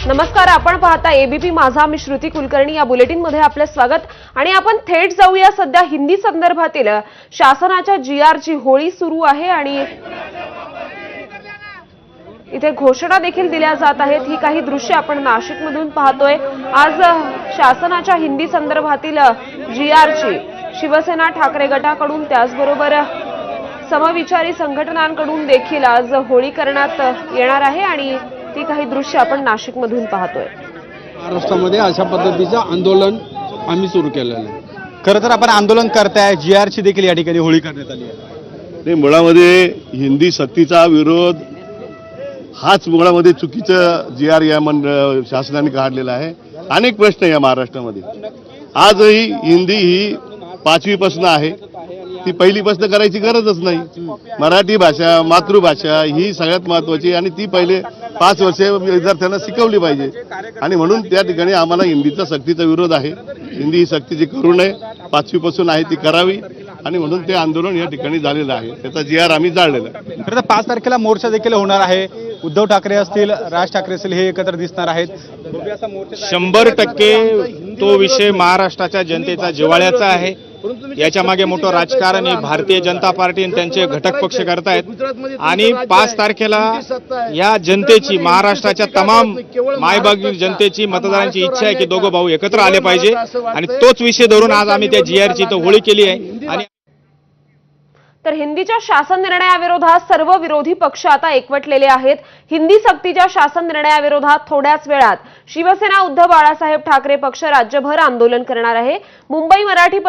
नमस्कार, आपण पाहता एबीपी माझा. मी श्रुती कुलकर्णी. या बुलेटिन मध्ये आपले स्वागत. आणि आपण थेट जाऊया सध्या हिंदी संदर्भातील शासनाच्या जीआरची होळी सुरू आहे आणि इथे घोषणा देखील दिल्या जात आहेत. ही काही दृश्य आपण नाशिकमधून पाहतोय. आज शासनाच्या हिंदी संदर्भातील जीआरची शिवसेना ठाकरे गटाकडून त्याचबरोबर समविचारी संघटनांकडून देखील आज होळी करण्यात येणार आहे आणि ती काही दृश्य आपण नाशिकमधून पाहतोय. महाराष्ट्रामध्ये अशा पद्धतीचं आंदोलन आम्ही सुरू केलेलं आहे. खरं तर आपण आंदोलन करताय, जीआरची देखील या ठिकाणी होळी करण्यात आली आहे. नाही, मुळामध्ये हिंदी सक्तीचा विरोध हाच मुळामध्ये चुकीचं जीआर या शासनाने काढलेला आहे. अनेक प्रश्न या महाराष्ट्रामध्ये आजही हिंदी ही 5वी पासून आहे, ती पहिलीपासून करायची गरजच नाही. मराठी भाषा मातृभाषा ही सगळ्यात महत्वाची आणि ती पहिले 5 वर्षे विद्यार्थ्यांना शिकवली पाहिजे आणि म्हणून त्या ठिकाणी आम्हाला हिंदीचा सक्तीचा विरोध आहे. हिंदी ही सक्तीची करू नये, 5वी पासून आहे ती करावी आणि म्हणून ते आंदोलन या ठिकाणी झालेलं आहे. त्याचा जीआर आम्ही जाळलेला आहे. खरं तर 5 तारखेला मोर्चा देखील होणार आहे. उद्धव ठाकरे असतील, राज ठाकरे असतील, हे एकत्र दिसणार आहेत. 100% तो विषय महाराष्ट्राच्या जनतेचा जिव्हाळ्याचा आहे. याच्या मागे मोठं राजकारण हे भारतीय जनता पार्टी आणि त्यांचे घटक पक्ष करतायत आणि 5 तारखेला या जनतेची, महाराष्ट्राच्या तमाम मायबागी जनतेची, मतदारांची इच्छा आहे की दोघं भाऊ एकत्र आले पाहिजे आणि तोच विषय धरून आज आम्ही त्या जीआरची इथं होळी केली आहे. आणि तर हिंदीच्या शासन निर्णयाविरोधात सर्व विरोधी पक्ष आता एकवटलेले आहेत. हिंदी सक्तीच्या शासन निर्णयाविरोधात थोड्याच वेळात शिवसेना उद्धव बाळासाहेब ठाकरे पक्ष राज्यभर आंदोलन करणार आहे. मुंबई मराठी